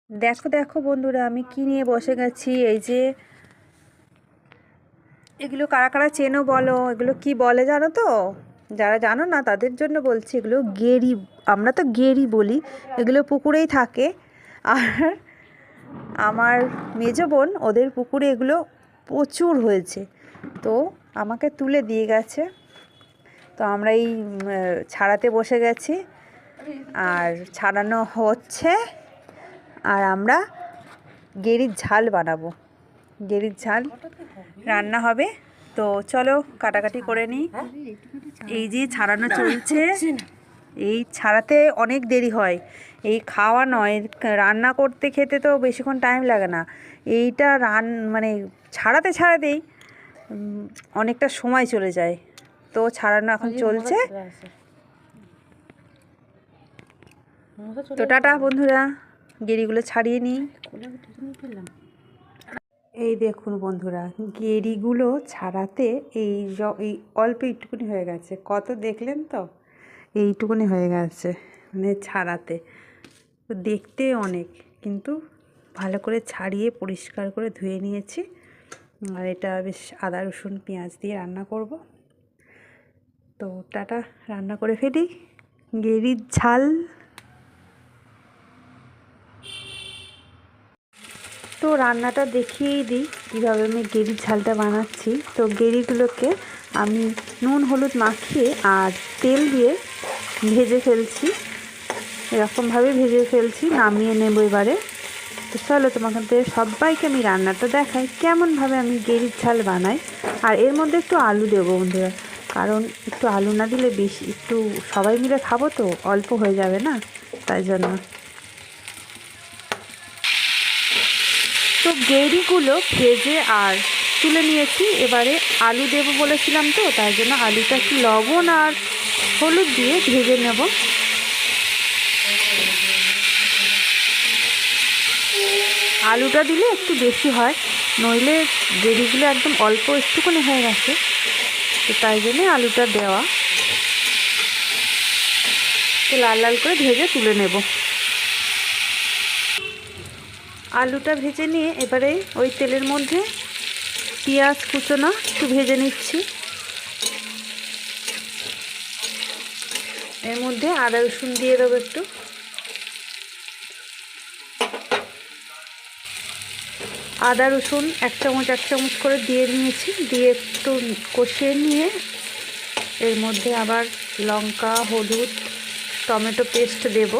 দেখো দেখো বন্ধুরা, আমি কি নিয়ে বসে গেছি। এই যে এগুলো কারা কারা চেনো বলো, এগুলো কি বলে জানো তো? যারা জানো না তাদের জন্য বলছি, এগুলো গেরি, আমরা তো গেরি বলি। এগুলো পুকুরেই থাকে। আর আমার মেজো বোন, ওদের পুকুরে এগুলো প্রচুর হয়েছে, তো আমাকে তুলে দিয়ে গেছে। তো আমরা এই ছাড়াতে বসে গেছি, আর ছাড়ানো হচ্ছে, আর আমরা গেরির ঝাল বানাবো। গেরির ঝাল রান্না হবে, তো চলো কাটাকাটি করে নিই। এই যে ছাড়ানো চলছে, এই ছাড়াতে অনেক দেরি হয়, এই খাওয়া নয়, রান্না করতে খেতে তো বেশিক্ষণ টাইম লাগে না। এইটা মানে ছাড়াতে ছাড়াতেই অনেকটা সময় চলে যায়। তো ছাড়ানো এখন চলছে। তো টাটা বন্ধুরা, গেরিগুলো ছাড়িয়ে নিই। এই দেখুন বন্ধুরা, গেরিগুলো ছাড়াতে এই অল্প একটুকুনি হয়ে গেছে। কত দেখলেন তো, এইটুকুনি হয়ে গেছে মানে ছাড়াতে। তো দেখতে অনেক, কিন্তু ভালো করে ছাড়িয়ে পরিষ্কার করে ধুয়ে নিয়েছি। আর এটা বেশ আদা রসুন পেঁয়াজ দিয়ে রান্না করব। তো টাটা, রান্না করে ফেলি গেরির ঝাল। তো রান্নাটা দেখিয়েই দিই কীভাবে আমি গেরির ঝালটা বানাচ্ছি। তো গেরিগুলোকে আমি নুন হলুদ মাখিয়ে আর তেল দিয়ে ভেজে ফেলছি, এরকমভাবে ভেজে ফেলছি। নামিয়ে নেব এবারে। তো চলো তোমাদের সবাইকে আমি রান্নাটা দেখাই, কেমনভাবে আমি গেরির ঝাল বানাই। আর এর মধ্যে একটু আলু দেবো বন্ধুরা, কারণ একটু আলু না দিলে বেশি, একটু সবাই মিলে খাবো তো অল্প হয়ে যাবে না, তাই জন্য। তো গেরিগুলো ভেজে আর তুলে নিয়েছি। এবারে আলু দেবো বলেছিলাম, তো তাই জন্য আলুটা একটু লবণ আর হলুদ দিয়ে ভেজে নেব। আলুটা দিলে একটু বেশি হয়, নইলে গেরিগুলো একদম অল্প একটুখানি হয়ে গেছে, তো তাই জন্যে আলুটা দেওয়া। তো লাল লাল করে ভেজে তুলে নেব। আলুটা ভেজে নিয়ে এবারে ওই তেলের মধ্যে পেঁয়াজ কুচোনো একটু ভেজে নিচ্ছি। এর মধ্যে আদা রসুন দিয়ে দেবো একটু। আদা রসুন এক চামচ করে দিয়ে নিয়েছি, দিয়ে একটু কষিয়ে নিয়ে এর মধ্যে আবার লঙ্কা হলুদ টমেটো পেস্ট দেব।